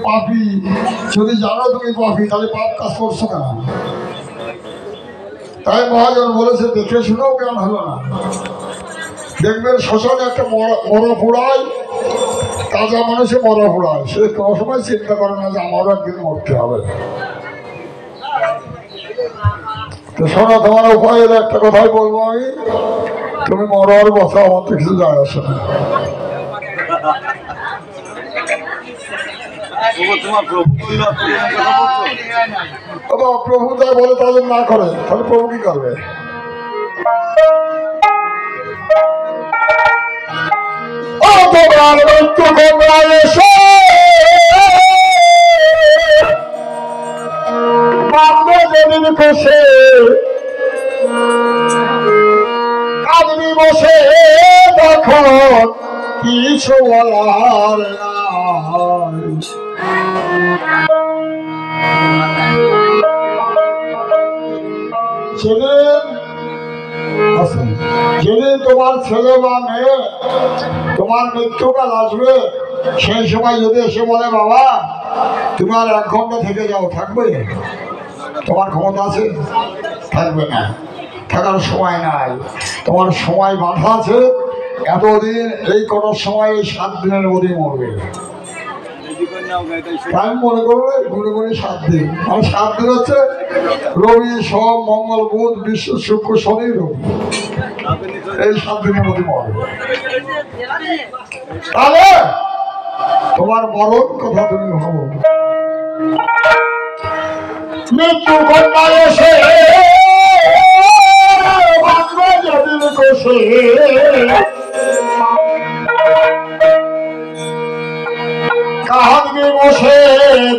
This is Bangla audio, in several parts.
পাপী, যদি জানো তুমি পাপী তাহলে পাপ কাজ করছো কেন? তাই মহাজন বলেছে দেখে শুনেও জ্ঞান হলো না। দেখবেন শ্মশানে একটা মরা পোড়ায়, তাজা মানুষে মরা পোড়ায়, সে কোনো সময় চিন্তা করে না যে আমারও একদিন মরতে হবে। তো শোনো, তোমার উপায়ের একটা কথাই বলবো আমি, তুমি মরো আর বসা আমার তো কিছু যায় আসে না। প্রভু তাই বলে তাদের না করে, তাহলে প্রভু কি করবে? বসে কাঁদবি বসে তখন কিছু বলার যেদিন তোমার ছেলে বা মেয়ে তোমার মৃত্যুকাল আসবে, সেই সময় যদি এসে বলে বাবা তুমি আর 1 ঘন্টা থেকে যাও, থাকবে? তোমার ক্ষমতা আছে? থাকবে না, থাকার সময় নাই। তোমার সময় বাঁধা আছে, এতদিন এই কটার সময় এই 7 দিনের মধ্যে মরবে। আমি মনে করবে গুনে গুনে 7 দিন, আর 7 দিন হচ্ছে রবি, সোম, মঙ্গল, বুধ, বিশ্ব, শুক্র, শনি, রবি, এই 7 দিনের মধ্যে মরবে। তাহলে তোমার মরণ কথা তুমি ভাবো। মৃত্যু কন্যা এসে কাঁদবে বসে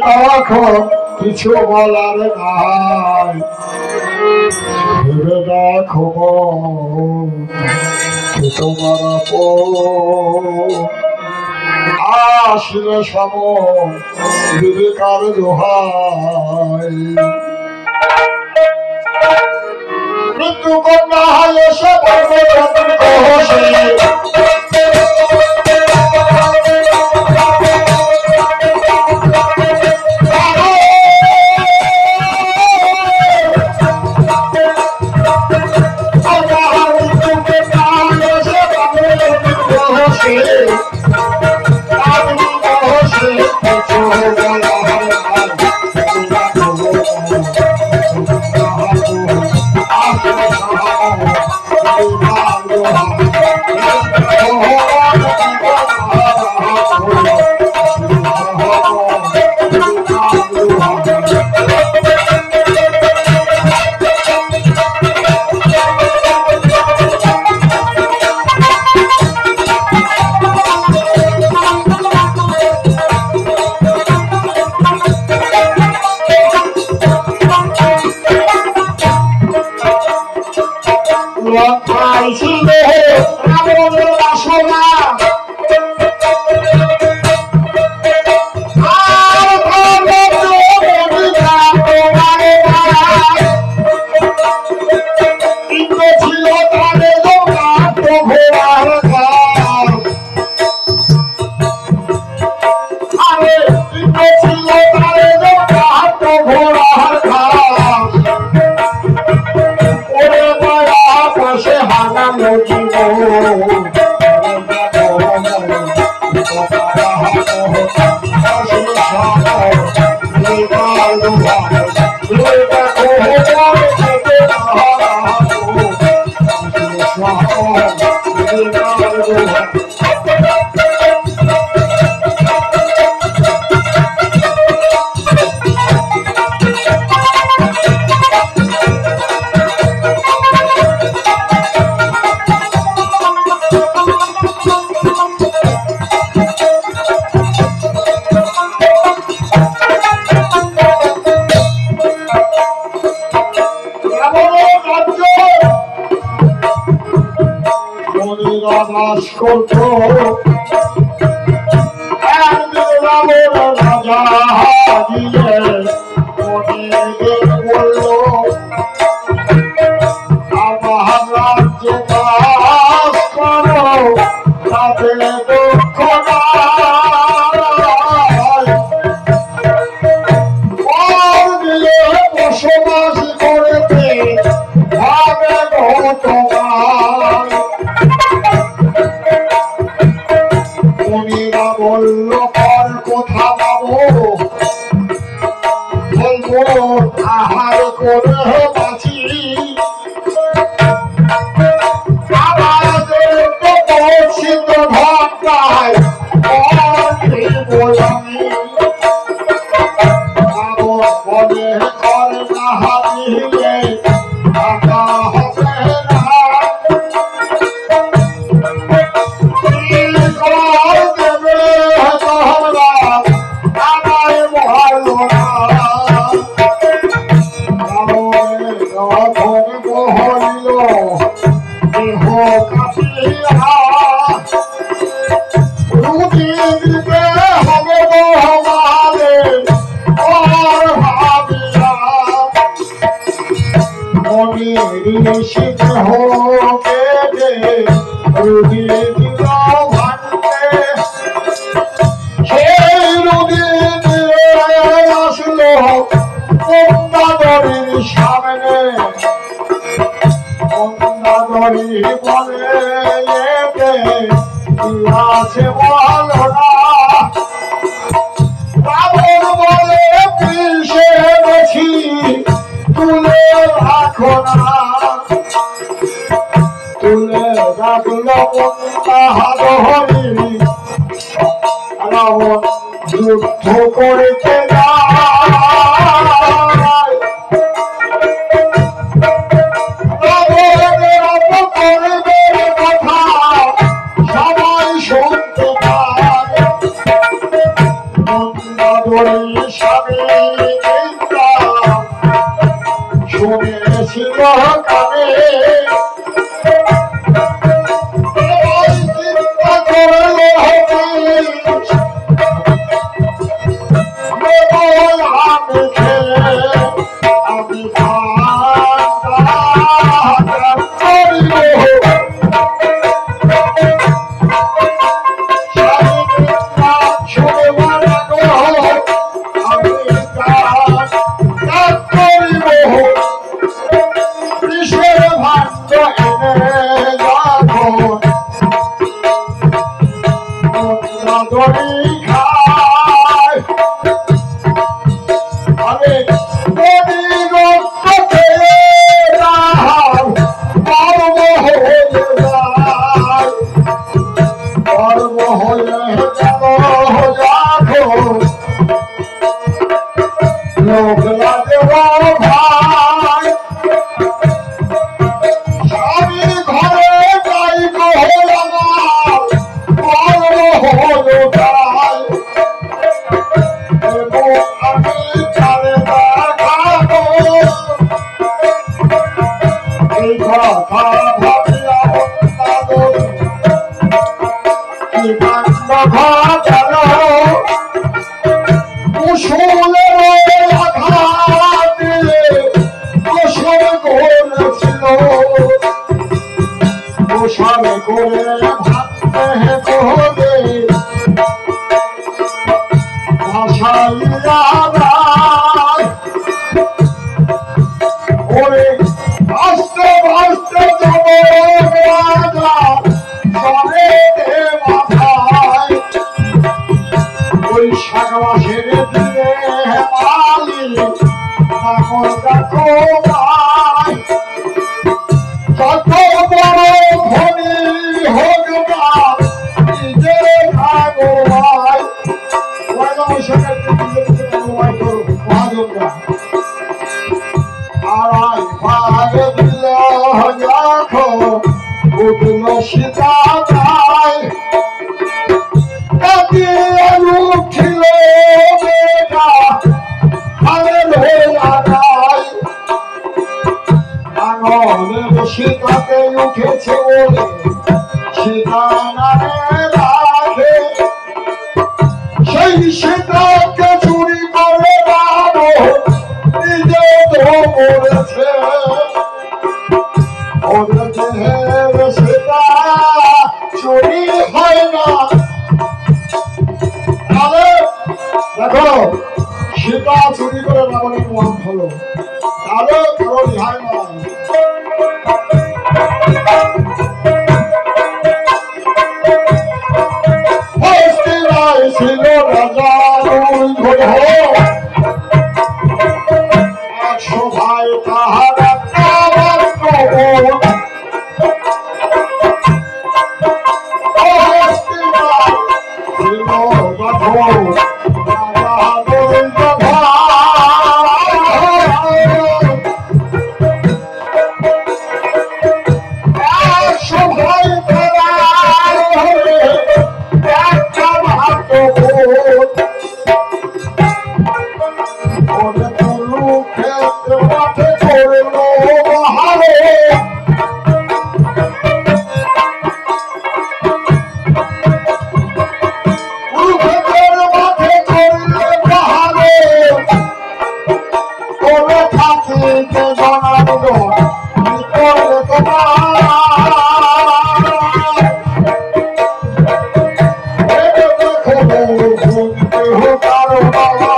তখন কিছু বলার নাই। ভেবে দেখো তোমার আসলে সময় বিবেকার দোহাই। মৃত্যু কন্যা এসে বলবে বাস করতো রাজা দিয়ে বলল আমার রাজ্যে বাস করো, তাতে দুঃখ নাই। ঋষি হোকে রুদি দিল ভান্ডে সেই রুদি দিয়ে আসলো গঙ্গাধরীর সামনে গঙ্গাধরী বলে এতে কি আছে বলো না বাবর বলে পিসে গেছি তুলে রাখো না তুলে রাখলো গঙ্গাধরী রাবণ যুদ্ধ করতে যায় রাবণের অপকর্মের কথা সবাই শুনতে পায় গঙ্গাধরী স্বামী শুনেছিল কানে চিন্তা করলো আমি খেলে আমি সীতা উঠিল সীতাকে উঠেছে বলে সীতা নামে রাখে সেই সীতাকে চুরি করে নিজে তো করেছে সীতা চুরি হয় না। দেখো সীতা চুরি করে রাবণের মন হলো তাহলে কারো রিহাই নয়। ছিল রাজা একশো ভাই তাহার পারো বাবা।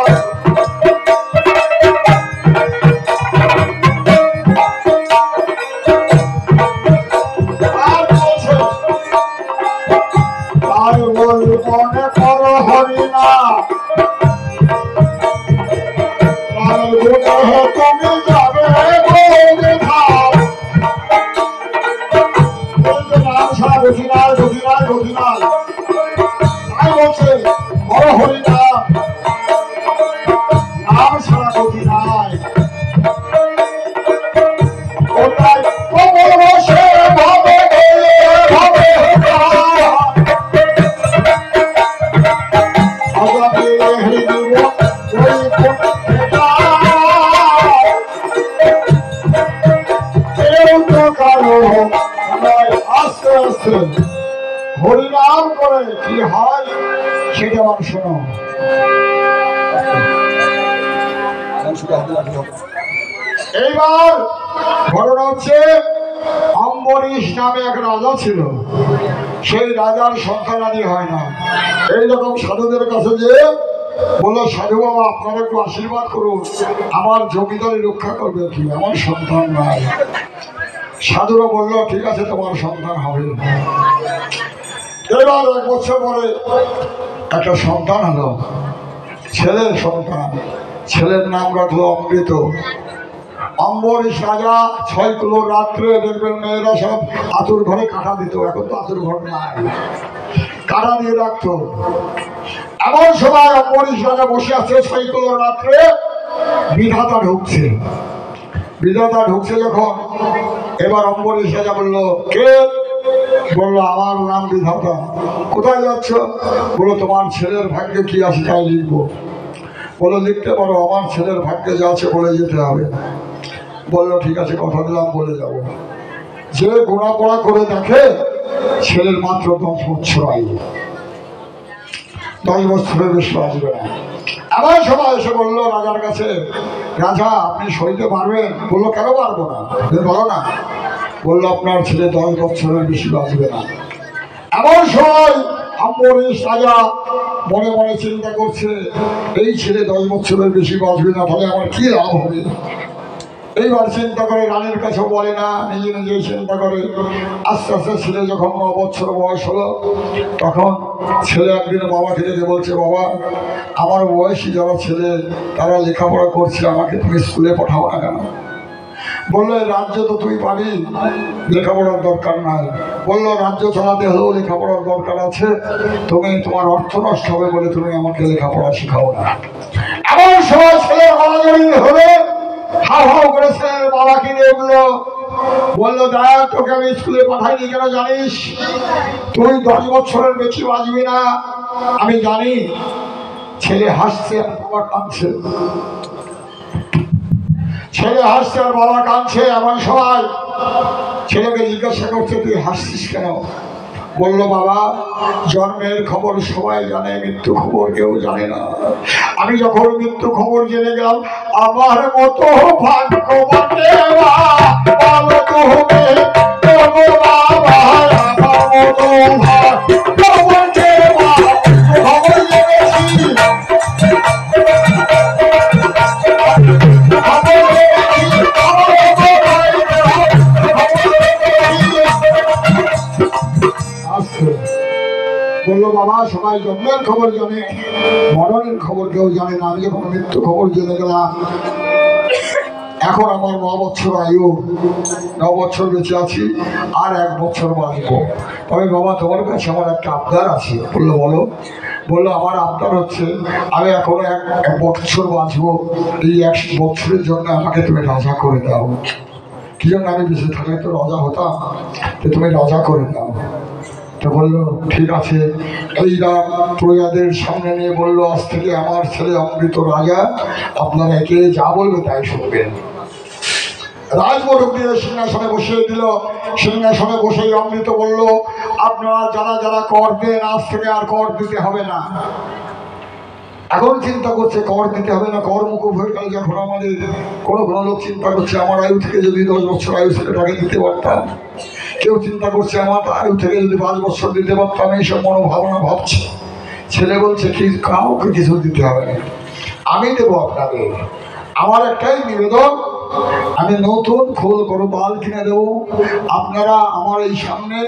আর বল মনে করো হরিনা তুমি যাবে নাম ছাড়া গতিনাল গতিনাল গতিনাল তাই বলছে বড় হরিনাম নাম ছাড়া গতি নাই। ওটাই কবর বসে ভাবে ভাবে আস্তে আস্তে হরিনাম করে কি হয় সেটা আমার শোনো। এইবার ঘটনা হচ্ছে অম্বরীশ নামে এক রাজা ছিল, সেই রাজার সন্তানাদি হয় না। এইরকম সাধুদের কাছে যে বললো সাধু বাবা আপনারা একটু আশীর্বাদ করুন, আমার জমিদারি রক্ষা করবে কি, আমার সন্তান নাই। সাধুরা বললো ঠিক আছে তোমার সন্তান হবে। এবার 1 বছর পরে একটা সন্তান হলো, ছেলে সন্তান, ছেলের নাম রাখলো অমৃত। অম্বরীশ রাজা 6 কিলো রাত্রে দেখবেন মেয়েরা সব আতুর ঘরে কাটা দিত, এখন তো আতুর ঘর নাই, কাটা দিয়ে রাখতো। এমন সময় অম্বরীশ রাজা বসে আছে 6 কিলো রাত্রে, বিধাতা ঢুকছে। বিধাতা ঢুকছে যখন, এবার অম্বরীশ রাজা বললো কে? বললো আমার নাম বিধাতা। কোথায় যাচ্ছ? বললো তোমার ছেলের ভাগ্যে কি আছে তাই লিখবো। বললো লিখতে পারো, আমার ছেলের ভাগ্যে যা আছে বলে যেতে হবে। বললো ঠিক আছে কথা দিলাম বলে যাব। যে গোড়াপড়া করে দেখে ছেলের মাত্র 10 বছর আয়ু, 10 বছরের বেশি আসবে না। এমন সময় এসে বললো রাজার কাছে, রাজা আপনি সইতে পারবেন? বললো কেন পারবো না, বলো না। বললো আপনার ছেলে 10 বছরের বেশি বাঁচবে না। এমন সময় অম্বরীশ রাজা মনে মনে চিন্তা করছে, এই ছেলে 10 বছরের বেশি বাঁচবে না, তাহলে আমার কি লাভ হবে। এইবার চিন্তা করে, রানীর কাছেও বলে না, নিজে নিজেই চিন্তা করে। আস্তে আস্তে ছেলে যখন 9 বছর বয়স হলো, তখন ছেলে একদিন বাবাকে ডেকে বলছে, বাবা আমার বয়সী যারা ছেলে তারা লেখাপড়া করছে, আমাকে তুমি স্কুলে পাঠাও না কেন? বললো রাজ্য তো তুই পাবি, লেখাপড়ার দরকার নাই। বললো রাজ্য চালাতে হলেও লেখাপড়ার দরকার আছে, তুমি তোমার অর্থ নষ্ট হবে বলে তুমি আমাকে লেখাপড়া শেখাও না। এমন সময় ছেলে গলাগলি হলে হাও হাও করে ছেলের বাবা কিনে উঠলো। বললো দেখ তোকে আমি স্কুলে পাঠাইনি কেন জানিস? তুই 10 বছরের বেশি বাঁচবি না আমি জানি। ছেলে হাসছে আর বাবা কাঁদছে, ছেলে হাসছে আর বাবা কাঁদছে। এমন সময় ছেলেকে জিজ্ঞাসা করছে তুই হাসছিস কেন? বললো বাবা জন্মের খবর সবাই জানে, মৃত্যু খবর কেউ জানে না। আমি যখন মৃত্যু খবর জেনে গেলাম, আমার মতো ভাগ্যবান বলো তুমি বাবা, আমার মতো ভাগ্যবান খবর জেনেছি। বললো বাবা সবাই জন্মের খবর জানে, মরণের খবর কেউ জানে না। আমি যখন মৃত্যু খবর জেনে গেলাম, এখন আমার 9 বছর আয়ু, 9 বছর বেঁচে আছি, আর 1 বছর বাঁচবো। তবে বাবা তোমার কাছে আমার একটা আবদার আছে। বললো বলো। বললো আমার আবদার হচ্ছে আমি এখনো 1 বছর বাঁচবো, এই 1 বছরের জন্য আমাকে তুমি রাজা করে দাও। কি জন্য? আমি বেঁচে থাকলে তো রাজা হতাম, তো তুমি রাজা করে দাও। তো বললো ঠিক আছে। এইরা প্রজাদের সামনে নিয়ে বললো আজ থেকে আমার ছেলে অমৃত রাজা, আপনারা একে যা বলবে তাই শুনবেন। রাজমোটক দিয়ে সিংহাসনে বসিয়ে দিল। সিংহাসনে বসেই অমৃত বলল আপনারা যারা যারা কর দেন আজ থেকে আর কর দিতে হবে না। এখন চিন্তা করছে কর দিতে হবে না, কর মুকুব হয়ে গেল। যখন আমাদের কোনো কোনো লোক চিন্তা করছে আমার আয়ু থেকে যদি 10 বছর আয়ু সেটাকে দিতে পারতাম, কেউ চিন্তা করছে আমার আয়ু থেকে যদি 5 বছর দিতে পারতাম, এইসব মনোভাবনা ভাবছে। ছেলে বলছে কি কাউকে কিছু দিতে হবে না, আমি দেবো আপনাদের। আমার একটাই নিবেদন, আমি নতুন খোল করো বাল কিনে দেবো। আপনারা আমার এই সামনে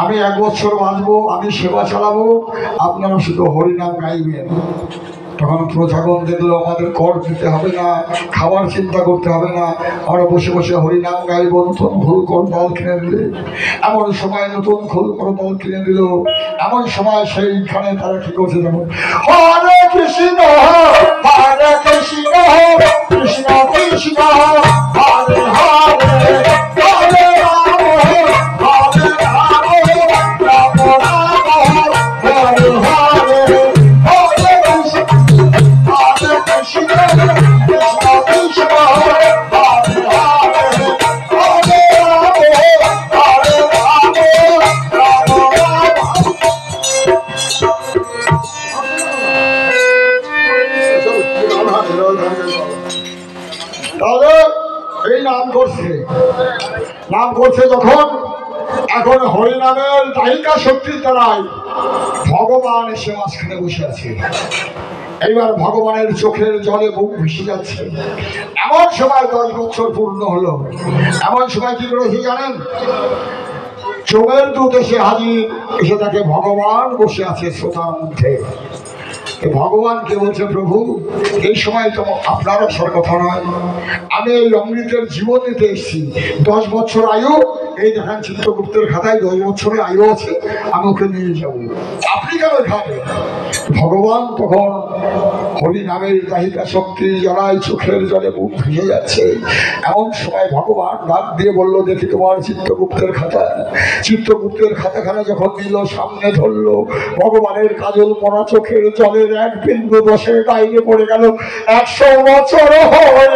আমি 1 বছর বাঁচবো, আমি সেবা চালাবো, আপনারা শুধু হরিনাম গাইবেন। তখন প্রজাগণ দেখলো আমাদের কর দিতে হবে না, খাবার চিন্তা করতে হবে না, আমরা বসে বসে হরিনাম গাইব, নতুন খোল কর দল কিনে দিলে। এমন সময় নতুন খোল কর দল কিনে দিল, এমন সময় সেইখানে তারা কি করছে যেমন হরে কৃষ্ণ হরে কৃষ্ণ কৃষ্ণ কৃষ্ণ হরে হরে হরে রাম হরে রাম রাম রাম হরে হরে হরে কৃষ্ণ হরে কৃষ্ণ কৃষ্ণ কৃষ্ণ হরে হরে হরে রাম হরে রাম রাম রাম। তাহলে এই নাম করছে যখন, এখন হরিনামের দায়িকা শক্তির দ্বারাই ভগবান এসে মাঝখানে বসে আছে। এইবার ভগবানের চোখের জলে বুক ভেসে যাচ্ছে। এমন সময় 10 বছর পূর্ণ হলো। এমন সময় কি করেছে জানেন? চোখের দূত এসে হাজির, এসে তাকে ভগবান বসে আছে শ্রোতার মধ্যে। ভগবানকে বলছে প্রভু এই সময় তো আপনার আসার কথা নয়, আমি এই অমৃতের জীবন নিতে এসেছি। 10 বছর আয়ু, এই দেখেন চিত্রগুপ্তের খাতায় 10 বছরের আয়ু আছে, আমি ওকে নিয়ে যাবো, আপনি কেন খাবেন? ভগবান তখন হরি নামের দাহিকা শক্তি জড়ায় চোখের জলে বুক ভেসে যাচ্ছে। এমন সময় ভগবান ডাক দিয়ে বললো দেখি তোমার চিত্রগুপ্তের খাতা। চিত্রগুপ্তের খাতাখানা যখন নিল, সামনে ধরলো, ভগবানের কাজল পড়া চোখের জলের 1 বিন্দু বসে গাইয়ে পড়ে গেল। 100 বছর হয়ে গেল,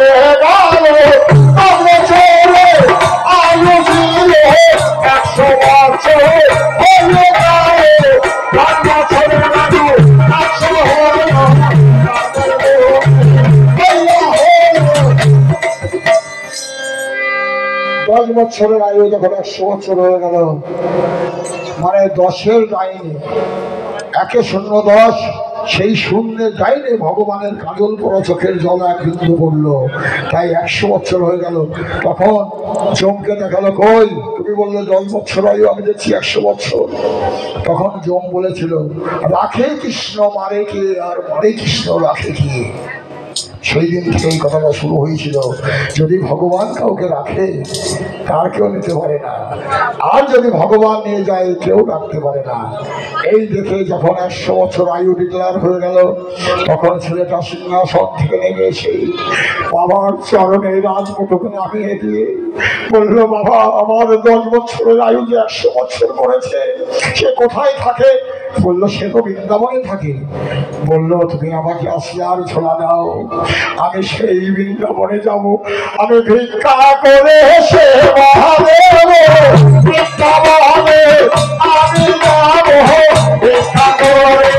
10 বছরে আয়ু ছিল, 100 বছর হয়ে গেল, 10 বছরের আয়ু 100 হয়ে গেল। 10 বছরের আয়ু যখন 100 বছর হয়ে গেল, মানে 10-এর লাইনে 1 0 10, সেই শূন্যের লাইনে ভগবানের কাজল পড়া চোখের জল 1 বিন্দু পড়লো, তাই 100 বছর হয়ে গেল। তখন যমকে দেখালো, কই তুমি বললে 10 বছর আয়ু, আমি দেখছি 100 বছর। তখন যম বলেছিল রাখে কৃষ্ণ মারে কে, আর মারে কৃষ্ণ রাখে কে। সেই দিন থেকে এই কথাটা শুরু হয়েছিল, যদি ভগবান কাউকে রাখে তার কেউ নিতে পারে না, আর যদি ভগবান নিয়ে যায় কেউ রাখতে পারে না। এই দেখে যখন 100 বছর আয়ু ডিক্লার হয়ে গেল, তখন ছেলেটা সিংহাসন থেকে নেমে এসে বাবার চরণে রাজমুঠোকে নামিয়ে দিয়ে বলল, বাবা আমার 10 বছরের আয়ু যে 100 বছর করেছে, সে কোথায় থাকে? বললো সে তো বৃন্দাবনে থাকে। বললো তুমি আমাকে আসিয়ার ছোলা দাও, আমি সেই বৃন্দাবনে যাব, আমি ভিক্ষা করে সেবা দেব, বৃন্দাবনে আমি যাব ভিক্ষা করে